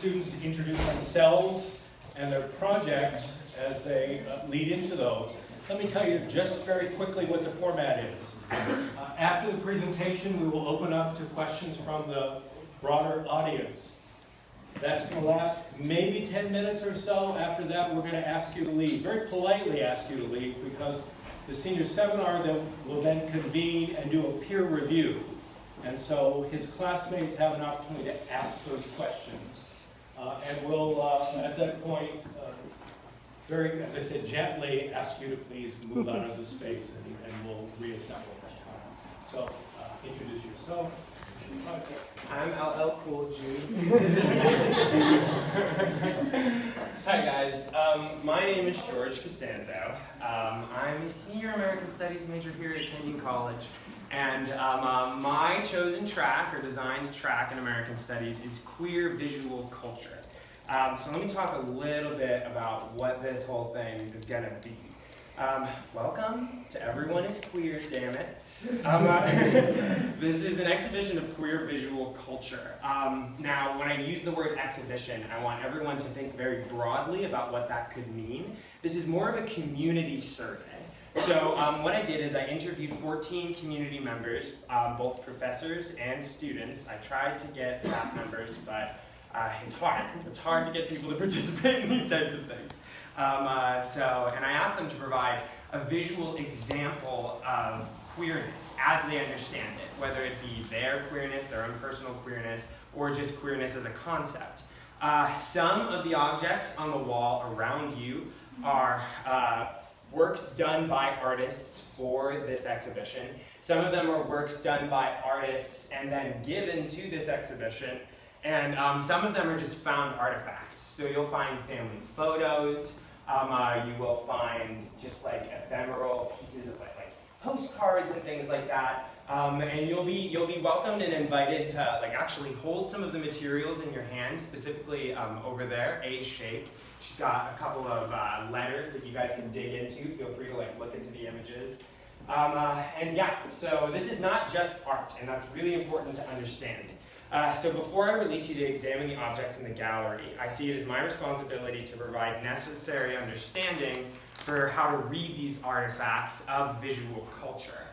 students to introduce themselves and their projects as they lead into those. Let me tell you just very quickly what the format is. After the presentation, we will open up to questions from the broader audience. That's going to last maybe 10 minutes or so. After that, we're going to ask you to leave, very politely ask you to leave, because the senior seminar will then convene and do a peer review. And so his classmates have an opportunity to ask those questions. And we'll, at that point, very, as I said, gently ask you to please move out of the space, and we'll reassemble that time. So, introduce yourself. I'm LL Cool J. Hi guys, my name is George Costanzo. I'm a senior American Studies major here at Kenyon College, and my chosen track, or designed track in American Studies, is queer visual culture. So let me talk a little bit about what this whole thing is gonna be. Welcome to Everyone is Queer, damn it. This is an exhibition of queer visual culture. Now, when I use the word exhibition, I want everyone to think very broadly about what that could mean. This is more of a community survey. So what I did is I interviewed 14 community members, both professors and students. I tried to get staff members, but it's hard. It's hard to get people to participate in these types of things. And I asked them to provide a visual example of queerness as they understand it, whether it be their queerness, their own personal queerness, or just queerness as a concept. Some of the objects on the wall around you are works done by artists for this exhibition. Some of them are works done by artists and then given to this exhibition. And some of them are just found artifacts. So you'll find family photos, you will find just like ephemeral pieces of like postcards and things like that. And you'll be welcomed and invited to like actually hold some of the materials in your hands, specifically over there, A Shake. She's got a couple of letters that you guys can dig into. Feel free to like look into the images. And yeah, so this is not just art, and that's really important to understand. So before I release you to examine the objects in the gallery, I see it as my responsibility to provide necessary understanding for how to read these artifacts of visual culture.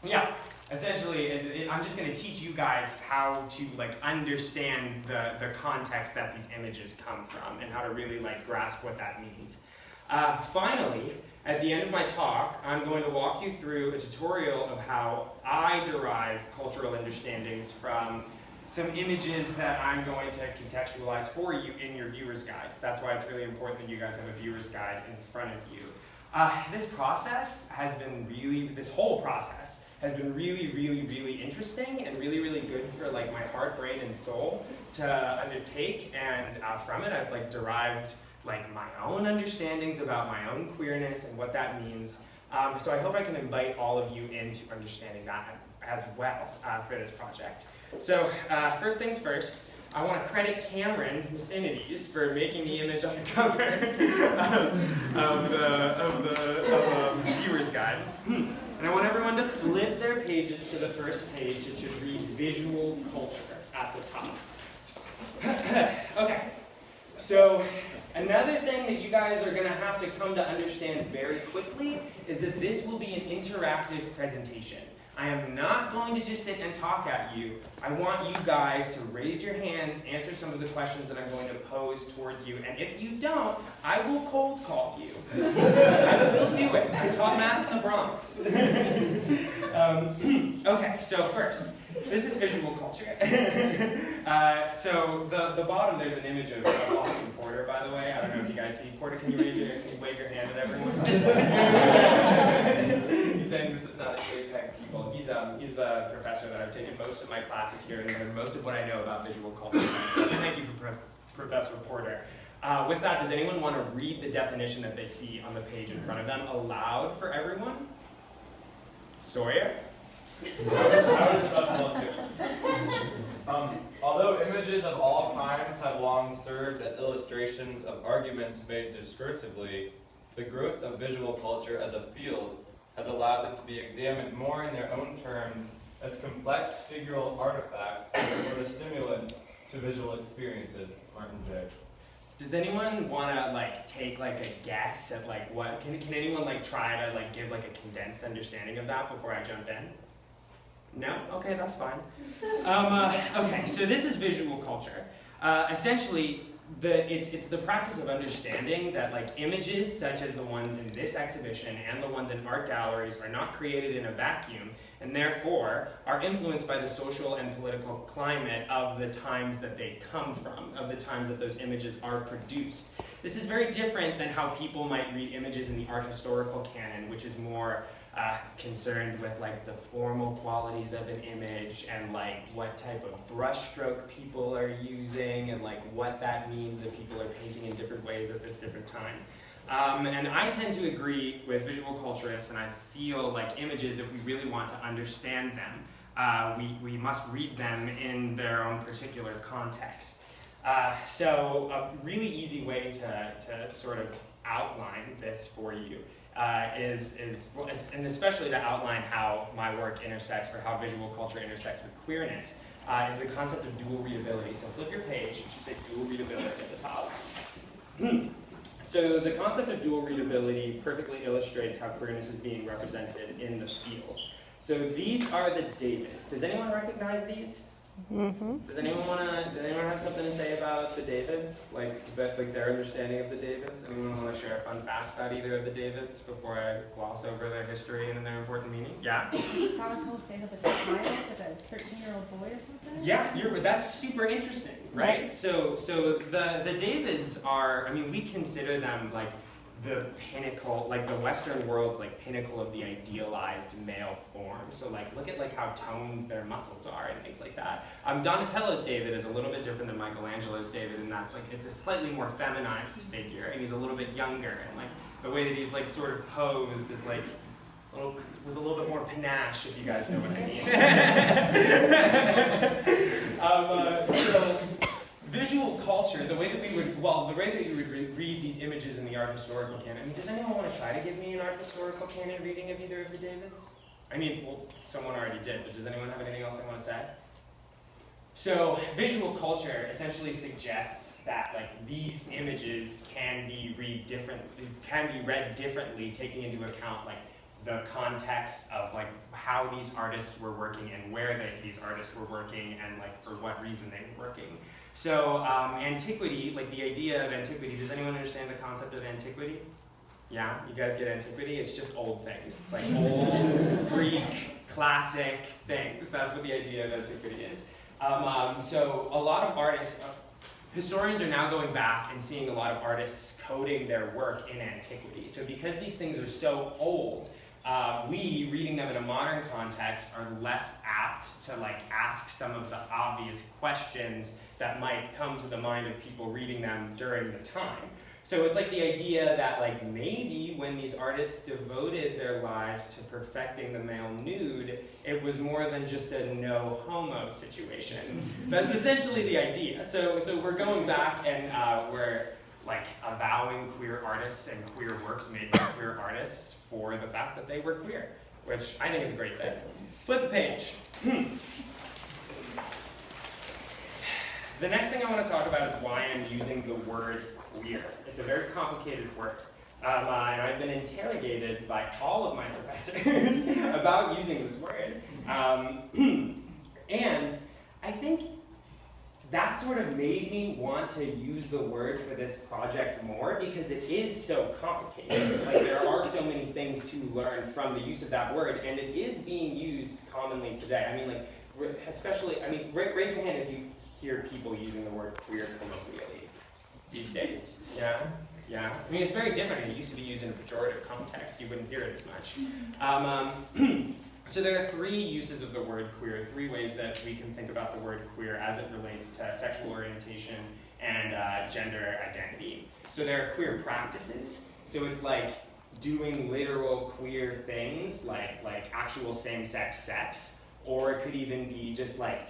Yeah, essentially, I'm just going to teach you guys how to like understand the context that these images come from and how to really like grasp what that means. Finally, at the end of my talk, I'm going to walk you through a tutorial of how I derive cultural understandings from some images that I'm going to contextualize for you in your viewer's guides. That's why it's really important that you guys have a viewer's guide in front of you. This whole process has been really, really interesting and really, really good for like my heart, brain, and soul to undertake. And from it, I've like derived like my own understandings about my own queerness and what that means. So I hope I can invite all of you into understanding that as well for this project. So first things first, I want to credit Cameron Vicinities for making the image on the cover of the viewer's guide. And I want everyone to flip their pages to the first page. It should read visual culture at the top. Okay, so another thing that you guys are going to have to come to understand very quickly is that this will be an interactive presentation. I am not going to just sit and talk at you. I want you guys to raise your hands, answer some of the questions that I'm going to pose towards you, and if you don't, I will cold call you. I will do it. I taught math in the Bronx. Okay, so first, this is visual culture. So the bottom, there's an image of Austin Porter, by the way. I don't know if you guys see Porter. Can you wave your hand at everyone? He's saying this is not a JPEG people. He's the professor that I've taken most of my classes here and learned most of what I know about visual culture. So thank you for Professor Porter. With that, does anyone want to read the definition that they see on the page in front of them aloud for everyone? Sawyer? Although images of all kinds have long served as illustrations of arguments made discursively, the growth of visual culture as a field has allowed them to be examined more in their own terms as complex figural artifacts or the stimulants to visual experiences. Martin J. Does anyone want to like take like a guess at like what, can anyone like try to like give like a condensed understanding of that before I jump in? No? Okay, that's fine. Okay, so this is visual culture. Essentially, it's the practice of understanding that like images such as the ones in this exhibition and the ones in art galleries are not created in a vacuum, and therefore are influenced by the social and political climate of the times that they come from, of the times that those images are produced. This is very different than how people might read images in the art historical canon, which is more concerned with like the formal qualities of an image and like what type of brushstroke people are using and like what that means that people are painting in different ways at this different time. And I tend to agree with visual culturists, and I feel like images, if we really want to understand them, we must read them in their own particular context. So a really easy way to sort of outline this for you and especially to outline how my work intersects, or how visual culture intersects with queerness, is the concept of dual readability. So flip your page, it should say dual readability at the top. So the concept of dual readability perfectly illustrates how queerness is being represented in the field. So these are the Davids. Does anyone recognize these? Mm-hmm. Does anyone have something to say about the Davids? Like their understanding of the Davids? Anyone want to share a fun fact about either of the Davids before I gloss over their history and their important meaning? Yeah? Donatello stayed up at the Twilight like a 13-year-old boy or something? Yeah, that's super interesting, right? So the Davids are, I mean, we consider them like the pinnacle, like the Western world's like pinnacle of the idealized male form. So like look at like how toned their muscles are and things like that. Donatello's David is a little bit different than Michelangelo's David, and that's like it's a slightly more feminized figure, and he's a little bit younger, and like the way that he's like sort of posed is like with a little bit more panache, if you guys know what I mean. So visual culture, the way that you would read these images in the art historical canon. I mean, does anyone want to try to give me an art historical canon reading of either of the Davids? I mean, well, someone already did, but does anyone have anything else they want to say? So visual culture essentially suggests that like these images can be read differently, taking into account like the context of like how these artists were working and where these artists were working and like for what reason they were working. So antiquity, like the idea of antiquity, does anyone understand the concept of antiquity? Yeah, you guys get antiquity? It's just old things. It's like old Greek, classic things. That's what the idea of antiquity is. So a lot of artists, historians are now going back and seeing a lot of artists coding their work in antiquity. So because these things are so old, we, reading them in a modern context, are less apt to like ask some of the obvious questions that might come to the mind of people reading them during the time. So it's like the idea that like maybe when these artists devoted their lives to perfecting the male nude, it was more than just a no homo situation. That's essentially the idea. So we're going back and we're like avowing queer artists and queer works made by queer artists for the fact that they were queer, which I think is a great thing. Flip the page. The next thing I want to talk about is why I'm using the word queer. It's a very complicated word. And I've been interrogated by all of my professors about using this word. And I think that sort of made me want to use the word for this project more because it is so complicated. Like there are so many things to learn from the use of that word, and it is being used commonly today. I mean, like, especially, I mean, raise your hand if you hear people using the word queer colloquially these days. Yeah? Yeah. I mean, it's very different. It used to be used in a pejorative context. You wouldn't hear it as much. So there are three uses of the word queer, three ways that we can think about the word queer as it relates to sexual orientation and gender identity. So there are queer practices. So it's like doing literal queer things, like actual same-sex sex, or it could even be just like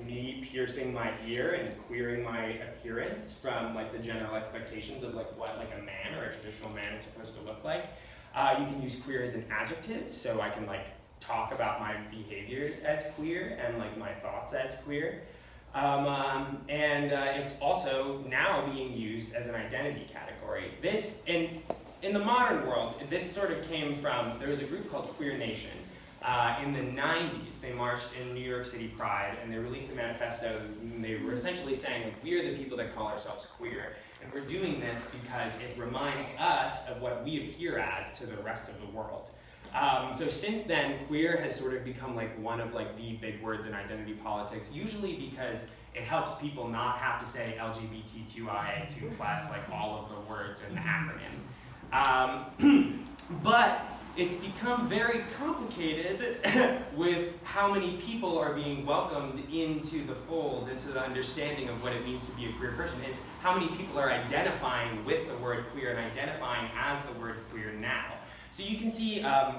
me piercing my ear and queering my appearance from like the general expectations of like what like a man or a traditional man is supposed to look like. You can use queer as an adjective, so I can like talk about my behaviors as queer and like my thoughts as queer. And it's also now being used as an identity category. This, in the modern world, this sort of came from, there was a group called Queer Nation. In the 90s, they marched in New York City Pride, and they released a manifesto, and they were essentially saying, like, we are the people that call ourselves queer. And we're doing this because it reminds us of what we appear as to the rest of the world. So since then, queer has sort of become like one of like the big words in identity politics, usually because it helps people not have to say LGBTQIA2+, like all of the words in the acronym. But it's become very complicated with how many people are being welcomed into the fold, into the understanding of what it means to be a queer person, and how many people are identifying with the word queer and identifying as the word queer now. So you can see,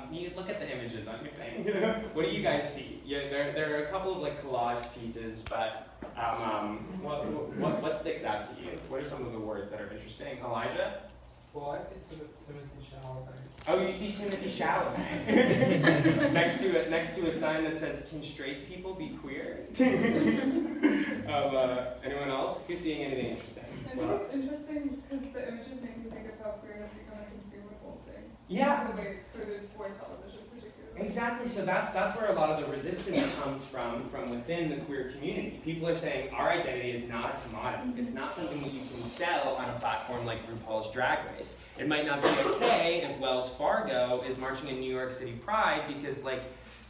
you look at the images on your thing. What do you guys see? Yeah, there are a couple of like collage pieces, but what sticks out to you? What are some of the words that are interesting? Elijah? Well, I see Timothy Chalamet. Oh, you see Timothy Chalamet next to a sign that says, "Can straight people be queer?" Anyone else? Who's seeing anything interesting? I think it's interesting because the images make me think of how queer has become a consumable thing. Yeah. The way it's coded for television, particularly. Exactly. So that's where a lot of the resistance comes from within the queer community. People are saying our identity is not a commodity. It's not something that you can sell on a platform like RuPaul's Drag Race. It might not be okay if Wells Fargo is marching in New York City Pride because like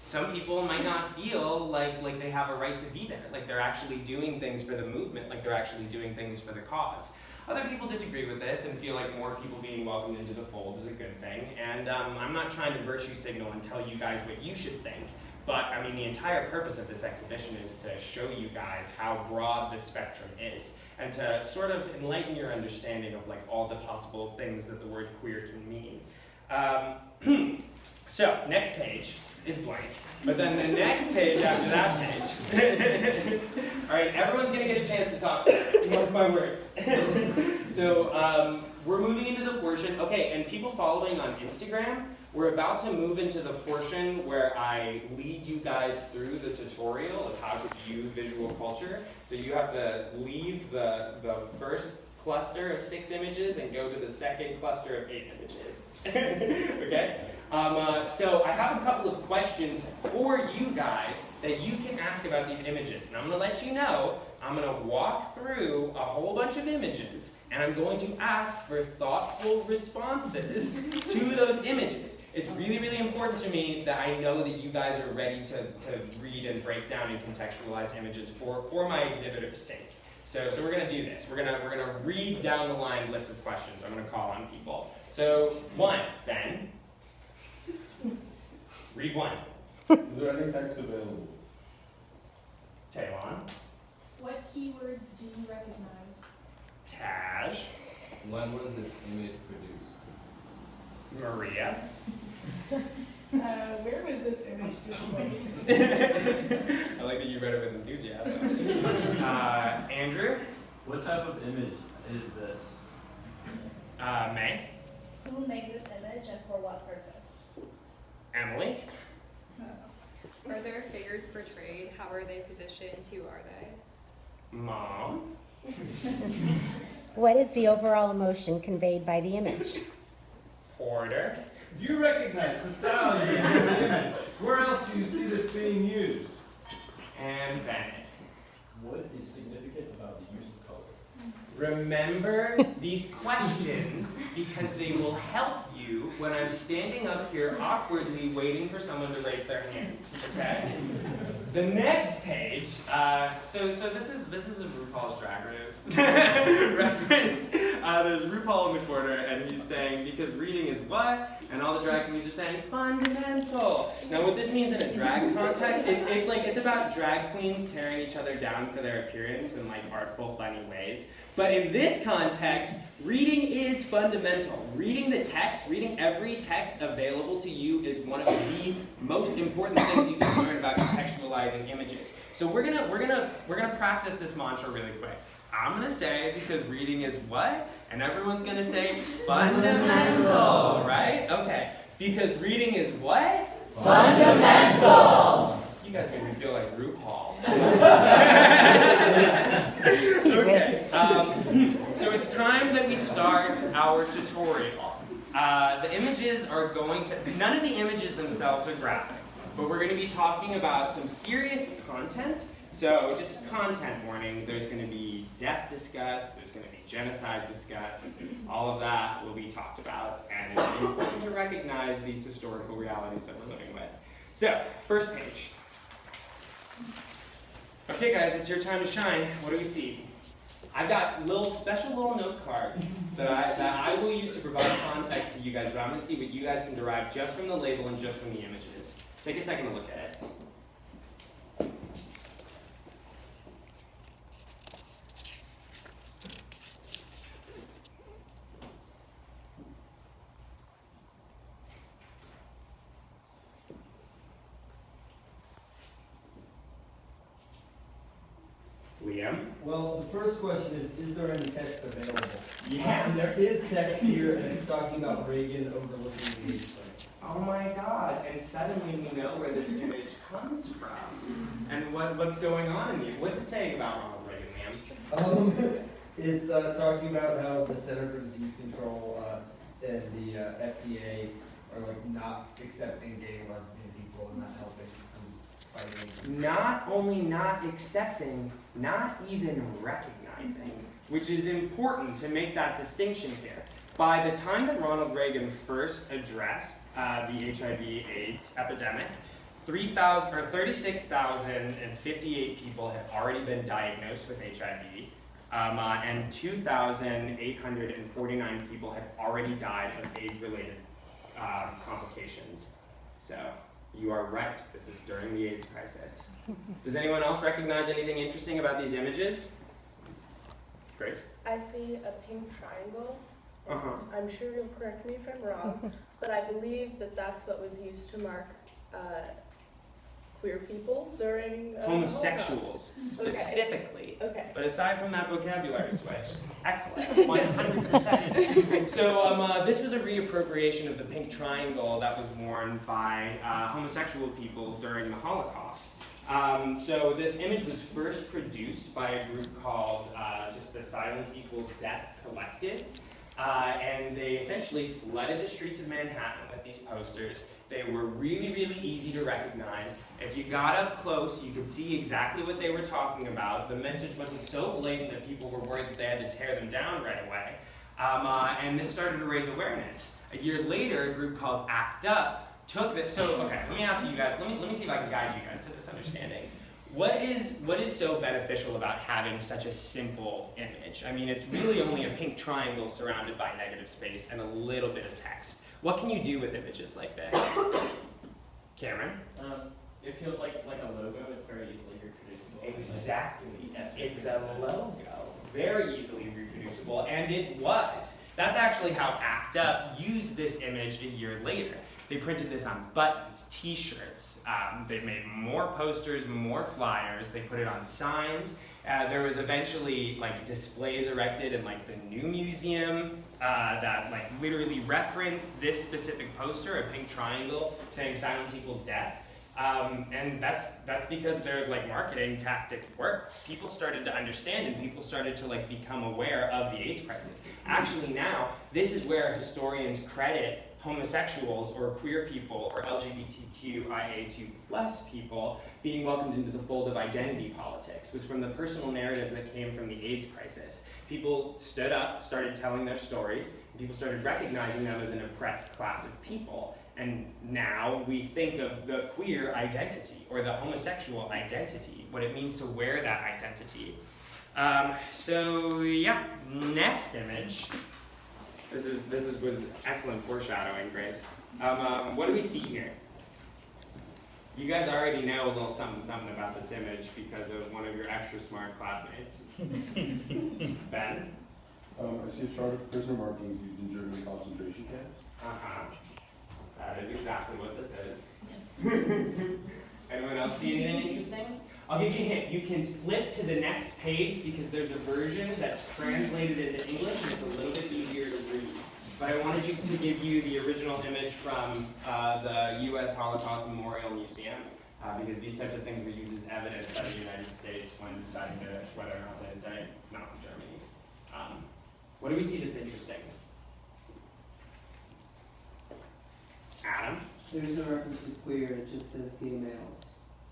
some people might not feel like they have a right to be there. Like they're actually doing things for the movement. Like they're actually doing things for the cause. Other people disagree with this and feel like more people being welcomed into the fold is a good thing. And I'm not trying to virtue signal and tell you guys what you should think. But I mean, the entire purpose of this exhibition is to show you guys how broad the spectrum is and to sort of enlighten your understanding of like all the possible things that the word queer can mean. So, next page is blank. But then the next page after that page. All right, everyone's gonna get a chance to talk today. Mark my words. So we're moving into the portion. Okay, and people following on Instagram, we're about to move into the portion where I lead you guys through the tutorial of how to view visual culture. So you have to leave the first cluster of 6 images and go to the second cluster of 8 images. Okay? So I have a couple of questions for you guys that you can ask about these images. And I'm going to let you know, I'm going to walk through a whole bunch of images, and I'm going to ask for thoughtful responses to those images. It's really, really important to me that I know that you guys are ready to read and break down and contextualize images for my exhibitor's sake. So we're going to do this. We're going to read down the line list of questions. I'm going to call on people. So 1, Ben. Read 1. Is there any text available? Taylon. What keywords do you recognize? Taj. When was this image produced? Maria. Where was this image displayed? I like that you read it with enthusiasm. Andrew. What type of image is this? May. Who made this image and for what purpose? Emily. Are there figures portrayed? How are they positioned? Who are they? Mom. What is the overall emotion conveyed by the image? Porter. Do you recognize the style you use in the image? Where else do you see this being used? And Bennett. What is significant about the use of color? Remember these questions because they will help you when I'm standing up here awkwardly waiting for someone to raise their hand, okay? The next page, so this is a RuPaul's Drag Race reference. There's RuPaul in the corner and he's saying, because reading is what? And all the drag queens are saying, fundamental. Now what this means in a drag context, it's about drag queens tearing each other down for their appearance in like artful, funny ways. But in this context, reading is fundamental. Reading the text, reading every text available to you is one of the most important things you can learn about contextualizing images. So we're gonna practice this mantra really quick. I'm gonna say because reading is what? And everyone's gonna say fundamental, right? Okay. Because reading is what? Fundamental! You guys make me feel like RuPaul. our tutorial. The images are going to, none of the images themselves are graphic, but we're going to be talking about some serious content. So just content warning, there's going to be death discussed, there's going to be genocide discussed, all of that will be talked about, and it's important to recognize these historical realities that we're living with. So, first page. Okay guys, it's your time to shine. What do we see? I've got special little note cards that I will use to provide context to you guys, but I'm going to see what you guys can derive just from the label and just from the images. Take a second to look at it. Liam? Well, the first question is there any text available? Yeah. And there is text here, and it's talking about Reagan overlooking the AIDS crisis. Oh my god, and suddenly we know where this image comes from. And what's going on in here? What's it saying about Ronald Reagan, ma'am? It's talking about how the Center for Disease Control and the FDA are like not accepting gay and lesbian people and not helping fight AIDS. Not only not accepting, not even recognizing, which is important to make that distinction here. By the time that Ronald Reagan first addressed the HIV/AIDS epidemic, 36,058 people had already been diagnosed with HIV, and 2,849 people had already died of AIDS-related complications. So you are right, this is during the AIDS crisis. Does anyone else recognize anything interesting about these images? Grace? I see a pink triangle. Uh-huh. I'm sure you'll correct me if I'm wrong, but I believe that that's what was used to mark queer people during Homosexuals, the Holocaust. specifically. Okay. But aside from that vocabulary switch, excellent, 100%. So this was a reappropriation of the pink triangle that was worn by homosexual people during the Holocaust. So this image was first produced by a group called just the Silence Equals Death Collective. And they essentially flooded the streets of Manhattan with these posters. They were really, really easy to recognize. If you got up close, you could see exactly what they were talking about. The message wasn't so blatant that people were worried that they had to tear them down right away. And this started to raise awareness. A year later, a group called ACT UP took this. So, okay, let me ask you guys, let me see if I can guide you guys to this understanding. What is so beneficial about having such a simple image? I mean, it's really only a pink triangle surrounded by negative space and a little bit of text. What can you do with images like this? Cameron? It feels like a logo. It's very easily reproducible. Exactly. It's a logo. Very easily reproducible, and it was. That's actually how ACT UP used this image a year later. They printed this on buttons, t-shirts, they made more posters, more flyers, they put it on signs. There was eventually like displays erected in like the new museum that like literally referenced this specific poster, a pink triangle saying silence equals death. And that's because their like marketing tactic worked. People started to understand and people started to like become aware of the AIDS crisis. Actually now, this is where historians credit homosexuals or queer people or LGBTQIA2+ people being welcomed into the fold of identity politics was from the personal narratives that came from the AIDS crisis. People stood up, started telling their stories, and people started recognizing them as an oppressed class of people. And now we think of the queer identity or the homosexual identity, what it means to wear that identity. So yeah, next image. This was excellent foreshadowing, Grace. What do we see here? You guys already know a little something about this image because of one of your extra smart classmates. Ben? I see a chart of prisoner markings used in German concentration camps. That is exactly what this is. Anyone else see anything interesting? I'll give you a hint. You can flip to the next page because there's a version that's translated into English and it's a little bit easier to read. But I wanted to give you the original image from the U.S. Holocaust Memorial Museum because these types of things were used as evidence by the United States when deciding whether or not to indict Nazi Germany. What do we see that's interesting? There's no reference to queer, it just says gay males.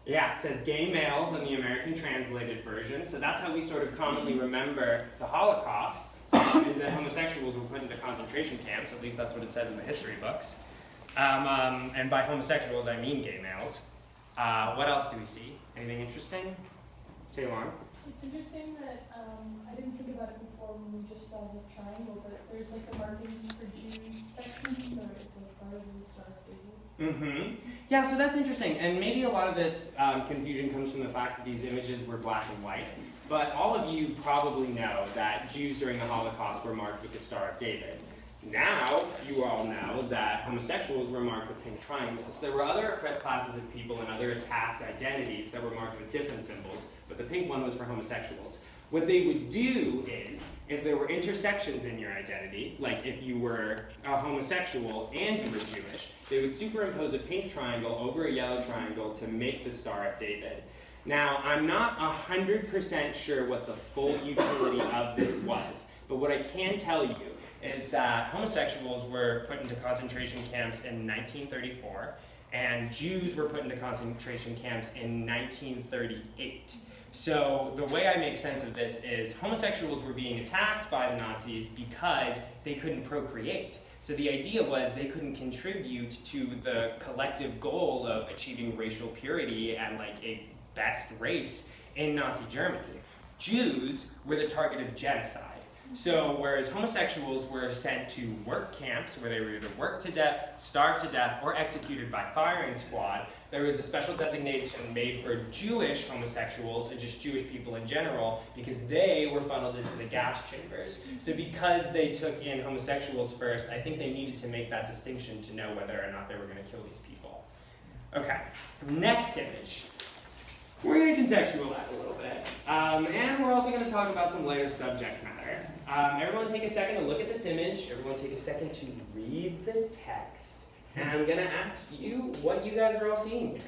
Yeah, it says gay males in the American translated version, so that's how we sort of commonly remember the Holocaust, is that homosexuals were put into concentration camps, at least that's what it says in the history books. And by homosexuals, I mean gay males. What else do we see? Anything interesting? Taylor? It's interesting that I didn't think about it before when we just saw the triangle, but there's like the markings for Jews section, so it's like part of the Star of David. Mm-hmm. Yeah, so that's interesting, and maybe a lot of this confusion comes from the fact that these images were black and white, but all of you probably know that Jews during the Holocaust were marked with the Star of David. Now, you all know that homosexuals were marked with pink triangles. There were other oppressed classes of people and other attacked identities that were marked with different symbols, but the pink one was for homosexuals. What they would do is, if there were intersections in your identity, like if you were a homosexual and you were Jewish, they would superimpose a pink triangle over a yellow triangle to make the Star of David. Now, I'm not 100% sure what the full utility of this was, but what I can tell you is that homosexuals were put into concentration camps in 1934, and Jews were put into concentration camps in 1938. So the way I make sense of this is homosexuals were being attacked by the Nazis because they couldn't procreate. So the idea was they couldn't contribute to the collective goal of achieving racial purity and like a best race in Nazi Germany. Jews were the target of genocide. So whereas homosexuals were sent to work camps where they were either worked to death, starved to death, or executed by firing squad, there was a special designation made for Jewish homosexuals and just Jewish people in general because they were funneled into the gas chambers. So because they took in homosexuals first, I think they needed to make that distinction to know whether or not they were going to kill these people. Okay, next image. We're going to contextualize a little bit, and we're also going to talk about some lighter subject matter. Everyone take a second to look at this image. Everyone take a second to read the text. And I'm going to ask you what you guys are all seeing here.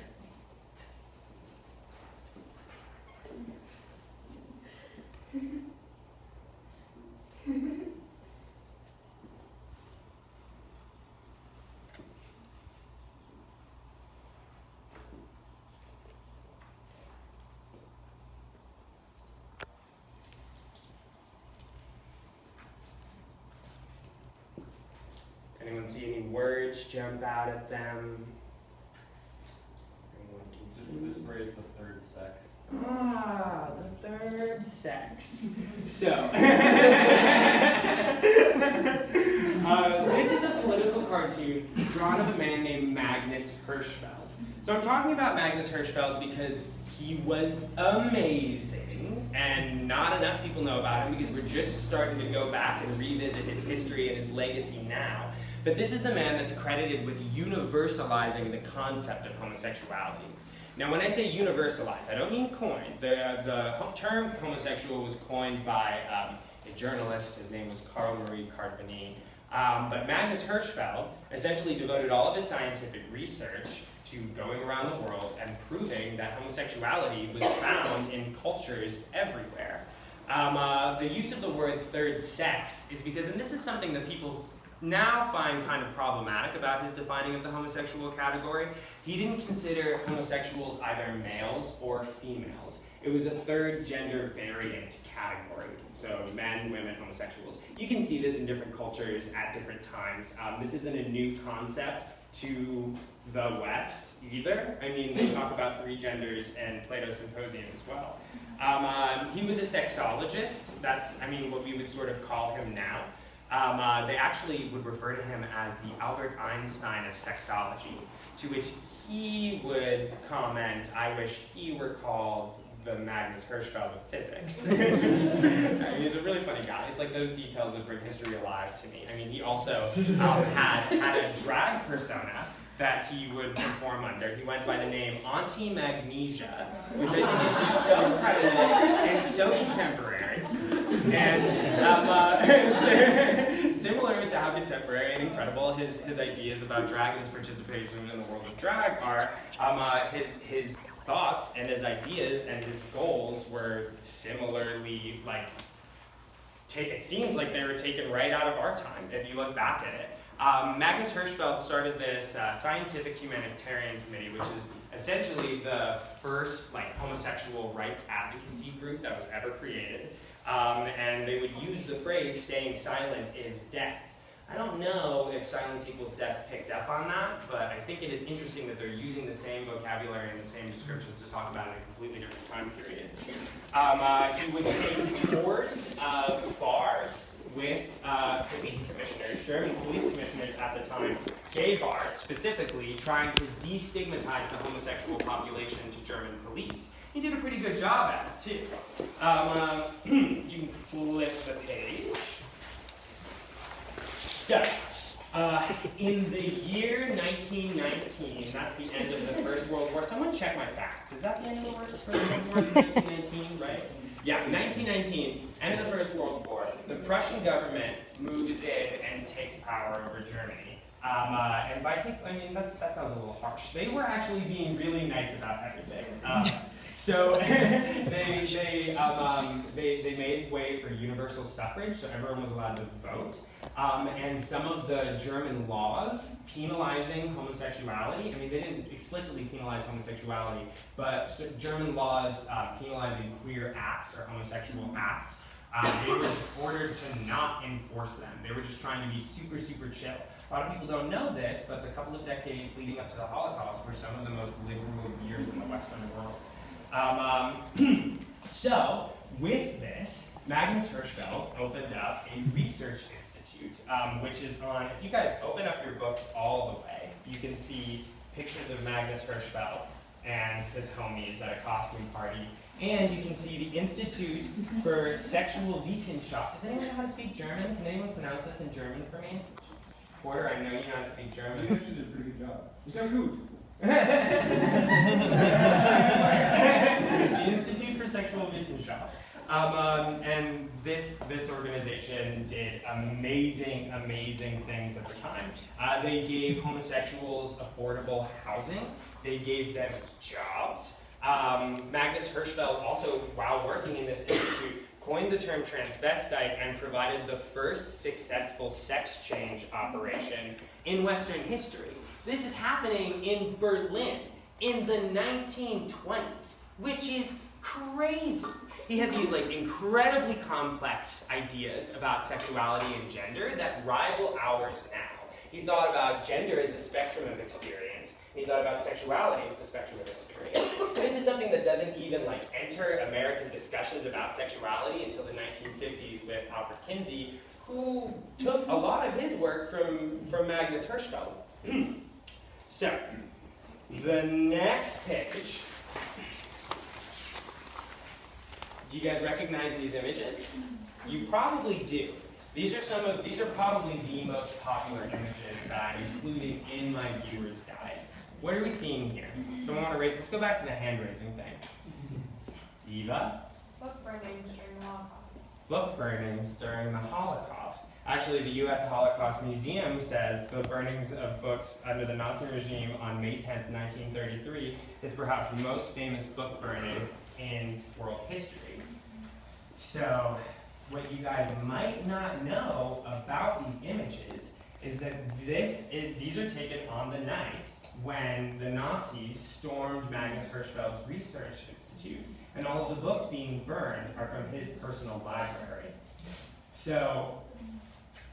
Anyone see any words jump out at them? Anyone confused? This phrase, the third sex. Ah, the third sex. So, this is a political cartoon drawn of a man named Magnus Hirschfeld. So I'm talking about Magnus Hirschfeld because he was amazing, and not enough people know about him because we're just starting to go back and revisit his history and his legacy now. But this is the man that's credited with universalizing the concept of homosexuality. Now, when I say universalize, I don't mean coined. The term homosexual was coined by a journalist. His name was Carl Marie Carpini. But Magnus Hirschfeld essentially devoted all of his scientific research to going around the world and proving that homosexuality was found in cultures everywhere. The use of the word third sex is because, and this is something that people now find kind of problematic about his defining of the homosexual category, he didn't consider homosexuals either males or females. It was a third gender variant category. So men, women, homosexuals. You can see this in different cultures at different times. This isn't a new concept to the West either. I mean, they talk about three genders in Plato's Symposium as well. He was a sexologist. That's, I mean, what we would sort of call him now. They actually would refer to him as the Albert Einstein of sexology, to which he would comment, I wish he were called the Magnus Hirschfeld of physics. I mean, he's a really funny guy. It's like those details that bring history alive to me. I mean, he also had a drag persona that he would perform under. He went by the name Auntie Magnesia, which I think is just so credible and so contemporary. And similar to how contemporary and incredible his ideas about drag and his participation in the world of drag are, his thoughts and his ideas and his goals were similarly, like, it seems like they were taken right out of our time if you look back at it. Magnus Hirschfeld started this scientific humanitarian committee, which is essentially the first homosexual rights advocacy group that was ever created. And they would use the phrase "staying silent is death." I don't know if silence equals death picked up on that, but I think it is interesting that they're using the same vocabulary and the same descriptions to talk about it in completely different time periods. He would take tours of bars with police commissioners, German police commissioners at the time, gay bars specifically, trying to destigmatize the homosexual population to German police. He did a pretty good job at it, too. You can flip the page. So, in the year 1919, that's the end of the First World War. Someone check my facts. Is that the end of the First World War? 1919, right? Yeah, 1919, end of the First World War. The Prussian government moves in and takes power over Germany. And by takes, I mean, that sounds a little harsh. They were actually being really nice about everything. So they made way for universal suffrage, so everyone was allowed to vote. And some of the German laws penalizing homosexuality, I mean, they didn't explicitly penalize homosexuality, but German laws penalizing queer acts or homosexual acts, they were just ordered to not enforce them. They were just trying to be super, super chill. A lot of people don't know this, but the couple of decades leading up to the Holocaust were some of the most liberal years in the Western world. So, with this, Magnus Hirschfeld opened up a research institute, which is on, if you guys open up your books all the way, you can see pictures of Magnus Hirschfeld and his homies at a costume party. And you can see the Institute for Sexual Wissenschaft. Does anyone know how to speak German? Can anyone pronounce this in German for me? Porter, I know you know how to speak German. You actually did a pretty good job. You're so good. The Institute for Sexual Wissenschaft. And this organization did amazing, amazing things at the time. They gave homosexuals affordable housing. They gave them jobs. Magnus Hirschfeld also, while working in this institute, coined the term transvestite and provided the first successful sex change operation in Western history. This is happening in Berlin in the 1920s, which is crazy. He had these incredibly complex ideas about sexuality and gender that rival ours now. He thought about gender as a spectrum of experience. And he thought about sexuality as a spectrum of experience. This is something that doesn't even enter American discussions about sexuality until the 1950s with Alfred Kinsey, who took a lot of his work from Magnus Hirschfeld. So, the next page. Do you guys recognize these images? You probably do. These are probably the most popular images that I'm including in my viewer's guide. What are we seeing here? Someone want to raise? Let's go back to the hand raising thing. Eva? Book burnings during the Holocaust. Book burnings during the Holocaust. Actually, the U.S. Holocaust Museum says the burnings of books under the Nazi regime on May 10th, 1933 is perhaps the most famous book burning in world history. So, what you guys might not know about these images is that these are taken on the night when the Nazis stormed Magnus Hirschfeld's research institute, and all of the books being burned are from his personal library. So,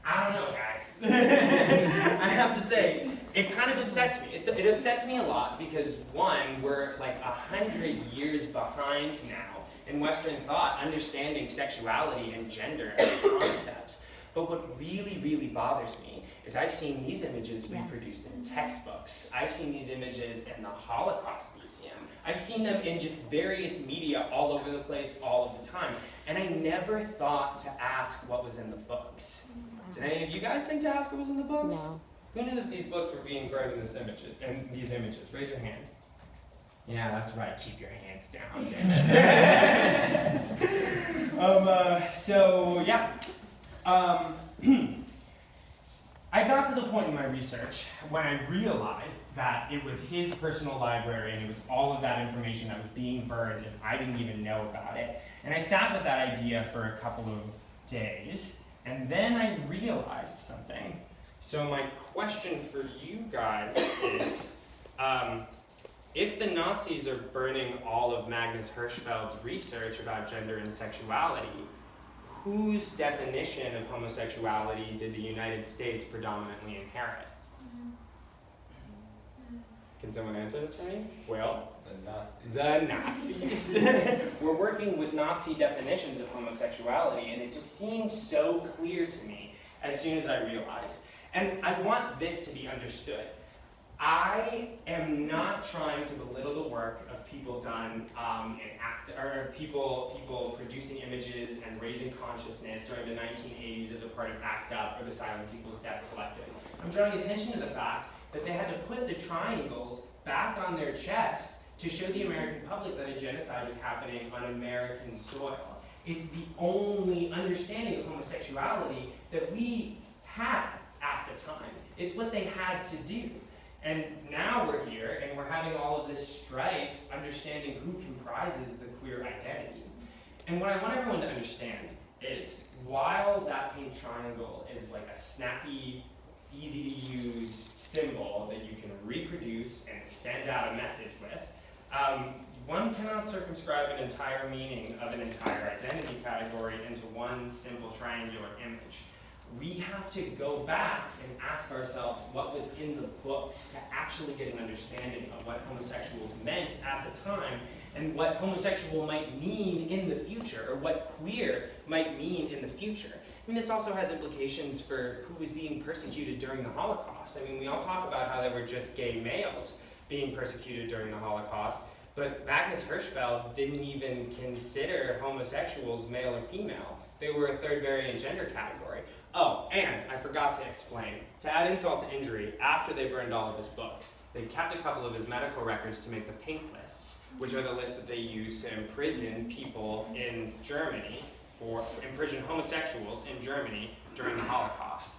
I don't know, guys. I have to say, it kind of upsets me. It upsets me a lot because, one, we're 100 years behind now in Western thought, understanding sexuality and gender as concepts. But what really, really bothers me is I've seen these images reproduced in textbooks. I've seen these images in the Holocaust Museum. I've seen them in just various media all over the place, all of the time. And I never thought to ask what was in the books. Did any of you guys think to ask what was in the books? No. Who knew that these books were being burned in these images? Raise your hand. Yeah, that's right. Keep your hands down. I got to the point in my research when I realized that it was his personal library and it was all of that information that was being burned and I didn't even know about it. And I sat with that idea for a couple of days and then I realized something. So my question for you guys is, if the Nazis are burning all of Magnus Hirschfeld's research about gender and sexuality, whose definition of homosexuality did the United States predominantly inherit? Can someone answer this for me? Well, the Nazis. We're working with Nazi definitions of homosexuality, and it just seemed so clear to me as soon as I realized. And I want this to be understood. I am not trying to belittle the work of people done people producing images and raising consciousness during the 1980s as a part of ACT UP or the Silence Equals Death Collective. I'm drawing attention to the fact that they had to put the triangles back on their chest to show the American public that a genocide was happening on American soil. It's the only understanding of homosexuality that we had at the time. It's what they had to do. And now we're here and we're having all of this strife understanding who comprises the queer identity. And what I want everyone to understand is while that pink triangle is like a snappy, easy to use symbol that you can reproduce and send out a message with, one cannot circumscribe an entire meaning of an entire identity category into one simple triangular image. We have to go back and ask ourselves what was in the books to actually get an understanding of what homosexuals meant at the time and what homosexual might mean in the future, or what queer might mean in the future. And this also has implications for who was being persecuted during the Holocaust. I mean, we all talk about how there were just gay males being persecuted during the Holocaust, but Magnus Hirschfeld didn't even consider homosexuals male or female. They were a third variant gender category. Oh, and I forgot to explain, to add insult to injury, after they burned all of his books, they kept a couple of his medical records to make the pink lists, which are the lists that they use to imprison people in Germany, for imprison homosexuals in Germany during the Holocaust.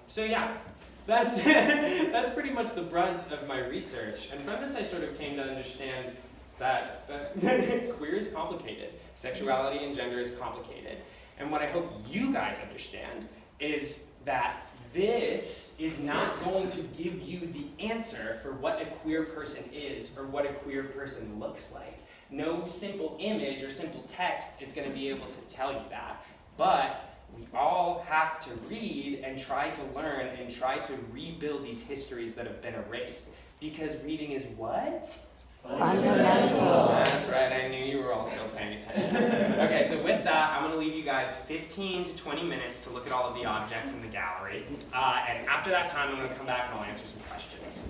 So yeah, that's, that's pretty much the brunt of my research. And from this I sort of came to understand that queer is complicated. Sexuality and gender is complicated. And what I hope you guys understand is that this is not going to give you the answer for what a queer person is or what a queer person looks like. No simple image or simple text is going to be able to tell you that. But we all have to read and try to learn and try to rebuild these histories that have been erased. Because reading is what? Fundamental. That's right, I knew you were all still paying attention. Okay, so with that, I'm going to leave you guys 15 to 20 minutes to look at all of the objects in the gallery. And after that time, I'm going to come back and I'll answer some questions.